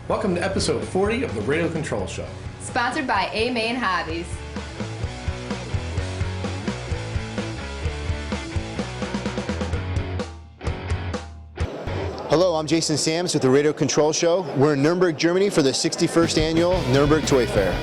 Welcome to episode 40 of the Radio Control Show. Sponsored by A-Main Hobbies. Hello, I'm Jason Sams with the Radio Control Show. We're in Nuremberg, Germany for the 61st annual Nuremberg Toy Fair.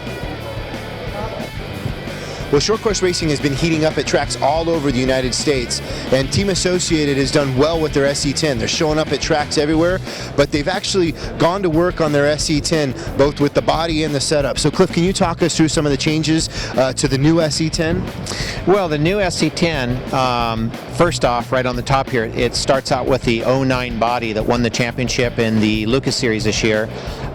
Well, short course racing has been heating up at tracks all over the United States, and Team Associated has done well with their SE10. They're showing up at tracks everywhere, but they've actually gone to work on their SE10, both with the body and the setup. So Cliff, can you talk us through some of the changes to the new SE10? Well, the new SE10, first off, right on the top here, it starts out with the 09 body that won the championship in the Lucas Series this year.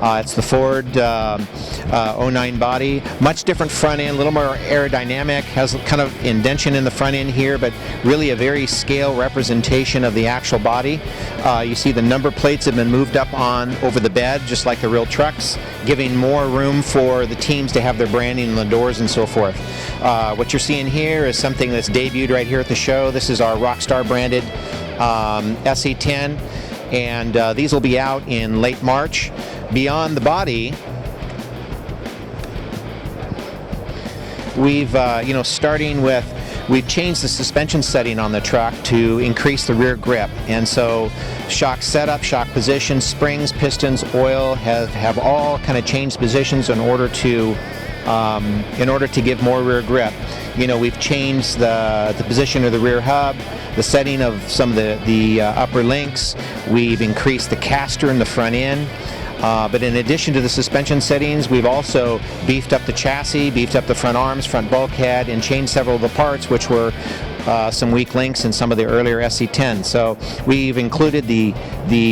It's the Ford 09 body, much different front end, a little more aerodynamic, has kind of indentation in the front end here, but really a very scale representation of the actual body. You see the number plates have been moved up on over the bed, just like the real trucks, giving more room for the teams to have their branding on the doors and so forth. What you're seeing here is something that's debuted right here at the show. This is our Rockstar branded SE10, and these will be out in late March. Beyond the body, we've we've changed the suspension setting on the truck to increase the rear grip, and so shock setup, shock position, springs, pistons, oil have all kind of changed positions in order to give more rear grip. You know, we've changed the position of the rear hub, the setting of some of the upper links. We've increased the caster in the front end. But in addition to the suspension settings, we've also beefed up the chassis, beefed up the front arms, front bulkhead, and changed several of the parts, which were some weak links in some of the earlier SE10s. So we've included the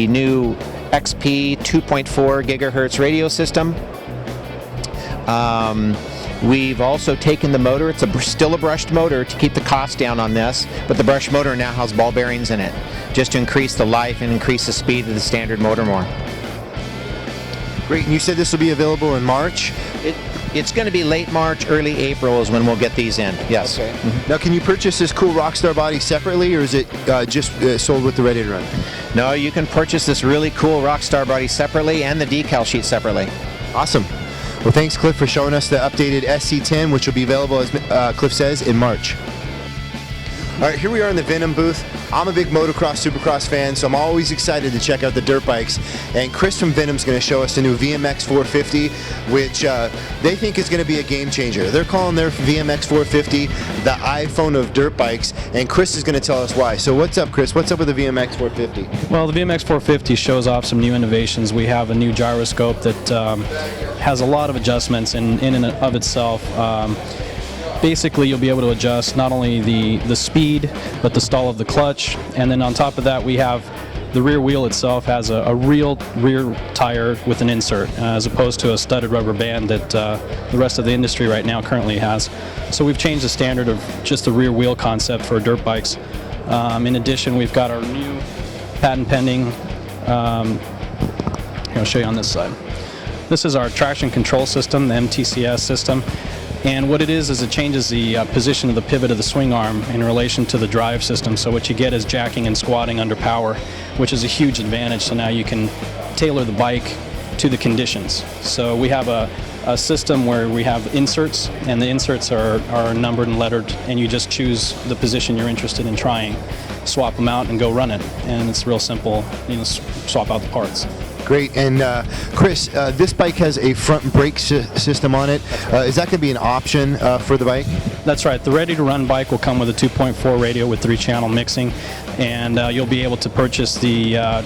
new XP 2.4 gigahertz radio system. We've also taken the motor. It's still a brushed motor to keep the cost down on this, but the brushed motor now has ball bearings in it, just to increase the life and increase the speed of the standard motor more. Great, and you said this will be available in March? It's going to be late March, early April is when we'll get these in, yes. Okay. Mm-hmm. Now, can you purchase this cool Rockstar body separately, or is it just sold with the Ready to Run? No, you can purchase this really cool Rockstar body separately and the decal sheet separately. Awesome. Well, thanks, Cliff, for showing us the updated SC10, which will be available, as Cliff says, in March. All right, here we are in the Venom booth. I'm a big motocross, supercross fan, so I'm always excited to check out the dirt bikes. And Chris from Venom's going to show us the new VMX 450, which they think is going to be a game changer. They're calling their VMX 450 the iPhone of dirt bikes, and Chris is going to tell us why. So what's up, Chris? What's up with the VMX 450? Well, the VMX 450 shows off some new innovations. We have a new gyroscope that has a lot of adjustments in and of itself. Basically, you'll be able to adjust not only the speed, but the stall of the clutch. And then on top of that, we have the rear wheel itself has a real rear tire with an insert, as opposed to a studded rubber band that the rest of the industry right now currently has. So we've changed the standard of just the rear wheel concept for dirt bikes. In addition, we've got our new patent pending, I'll show you on this side. This is our traction control system, the MTCS system. And what it is it changes the position of the pivot of the swing arm in relation to the drive system. So what you get is jacking and squatting under power, which is a huge advantage. So now you can tailor the bike to the conditions. So we have a system where we have inserts, and the inserts are numbered and lettered, and you just choose the position you're interested in trying, swap them out, and go run it. And it's real simple, swap out the parts. Great. And Chris, this bike has a front brake system on it. Is that going to be an option for the bike? That's right. The Ready to Run bike will come with a 2.4 radio with 3-channel mixing, and you'll be able to purchase the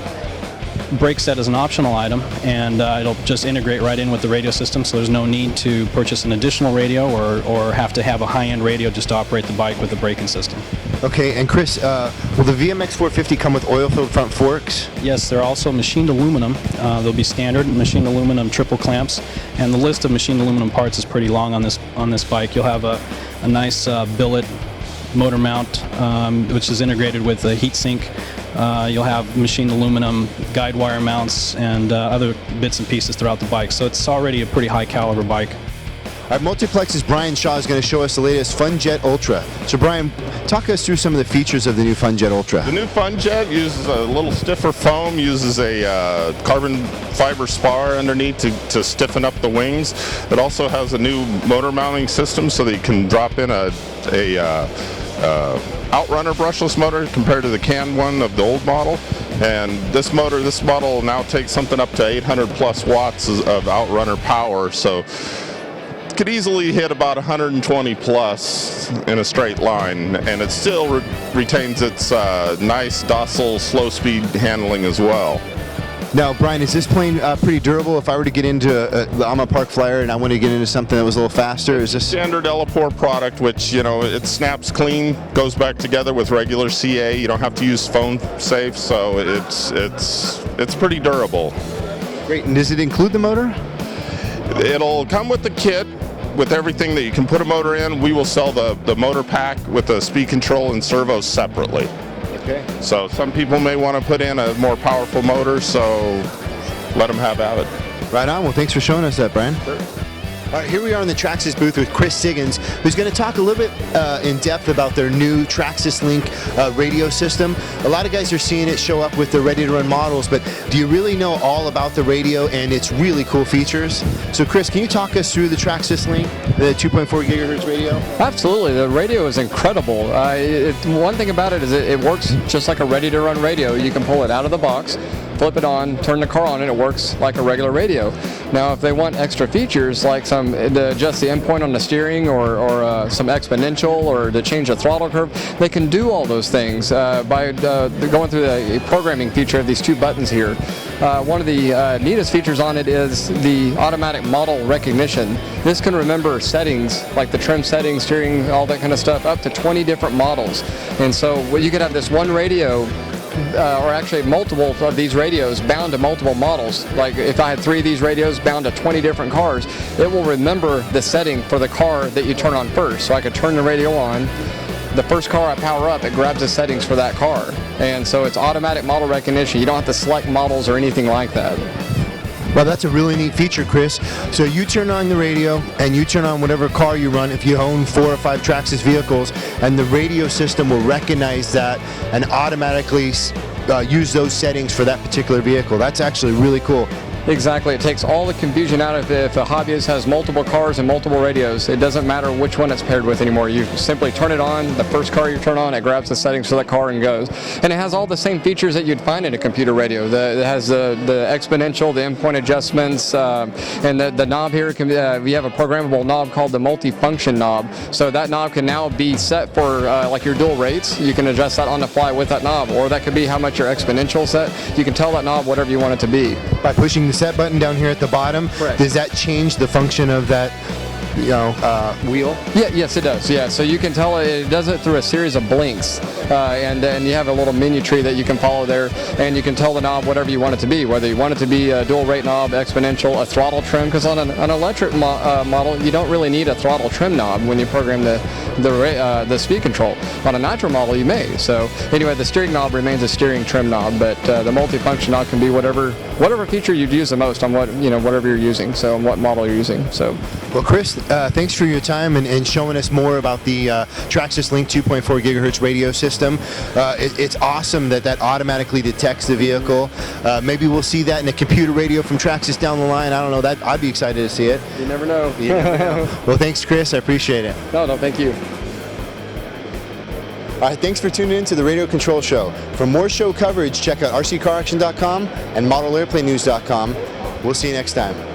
brake set as an optional item, and it'll just integrate right in with the radio system, so there's no need to purchase an additional radio or have to have a high-end radio just to operate the bike with the braking system. Okay, and Chris, will the VMX 450 come with oil-filled front forks? Yes, they're also machined aluminum. They'll be standard machined aluminum triple clamps, and the list of machined aluminum parts is pretty long on this bike. You'll have a nice billet motor mount, which is integrated with a heat sink. You'll have machined aluminum guide wire mounts and other bits and pieces throughout the bike. So it's already a pretty high caliber bike. Our Multiplex's Brian Shaw is going to show us the latest Funjet Ultra. So Brian, talk us through some of the features of the new Funjet Ultra. The new Funjet uses a little stiffer foam, uses a carbon fiber spar underneath to stiffen up the wings. It also has a new motor mounting system so that you can drop in a Outrunner brushless motor compared to the canned one of the old model. And this model now takes something up to 800 plus watts of Outrunner power, so could easily hit about 120 plus in a straight line, and it still retains its nice, docile, slow speed handling as well. Now, Brian, is this plane pretty durable? If I were to get into I'm a park flyer and I want to get into something that was a little faster, is this standard Elapor product, which it snaps clean, goes back together with regular CA. You don't have to use phone safe, so it's pretty durable. Great. And does it include the motor? It'll come with the kit with everything that you can put a motor in. We will sell the motor pack with the speed control and servos separately. Okay. So some people may want to put in a more powerful motor, so let them have at it. Right on. Well, thanks for showing us that, Brian. Sure. All right, here we are in the Traxxas booth with Chris Siggins, who's going to talk a little bit in depth about their new Traxxas Link radio system. A lot of guys are seeing it show up with the ready-to-run models, but do you really know all about the radio and its really cool features? So, Chris, can you talk us through the Traxxas Link, the 2.4 gigahertz radio? Absolutely. The radio is incredible. One thing about it is it works just like a ready-to-run radio. You can pull it out of the box, flip it on, turn the car on, and it works like a regular radio. Now, if they want extra features like to adjust the endpoint on the steering or some exponential or to change the throttle curve, they can do all those things by going through the programming feature of these two buttons here. One of the neatest features on it is the automatic model recognition. This can remember settings like the trim settings, steering, all that kind of stuff, up to 20 different models. And so you could have this one radio or actually multiple of these radios bound to multiple models. Like if I had 3 of these radios bound to 20 different cars, it will remember the setting for the car that you turn on first. So I could turn the radio on. The first car I power up, it grabs the settings for that car. And so it's automatic model recognition. You don't have to select models or anything like that. Well, that's a really neat feature, Chris. So you turn on the radio and you turn on whatever car you run if you own 4 or 5 Traxxas vehicles, and the radio system will recognize that and automatically use those settings for that particular vehicle. That's actually really cool. Exactly. It takes all the confusion out of it. If a hobbyist has multiple cars and multiple radios, it doesn't matter which one it's paired with anymore. You simply turn it on, the first car you turn on, it grabs the settings for the car and goes. And it has all the same features that you'd find in a computer radio. It has the exponential, the endpoint adjustments, and the knob here, we have a programmable knob called the Multifunction Knob. So that knob can now be set for like your dual rates. You can adjust that on the fly with that knob, or that could be how much your exponential set. You can tell that knob whatever you want it to be. By pushing the set button down here at the bottom, correct, does that change the function of that wheel? Yeah, yes, it does. Yeah, so you can tell it does it through a series of blinks, and then you have a little menu tree that you can follow there, and you can tell the knob whatever you want it to be, whether you want it to be a dual rate knob, exponential, a throttle trim, because on an electric model, you don't really need a throttle trim knob when you program the speed control. On a nitro model, you may. So anyway, the steering knob remains a steering trim knob, but the multifunction knob can be whatever feature you'd use the most on whatever you're using, so on what model you're using. So, well, Chris, thanks for your time and showing us more about the Traxxas Link 2.4 gigahertz radio system. It's awesome that automatically detects the vehicle. Maybe we'll see that in a computer radio from Traxxas down the line. I don't know. I'd be excited to see it. You never know. You never know. Well, thanks, Chris. I appreciate it. No, thank you. All right, thanks for tuning in to the Radio Control Show. For more show coverage, check out rccaraction.com and modelairplanenews.com. We'll see you next time.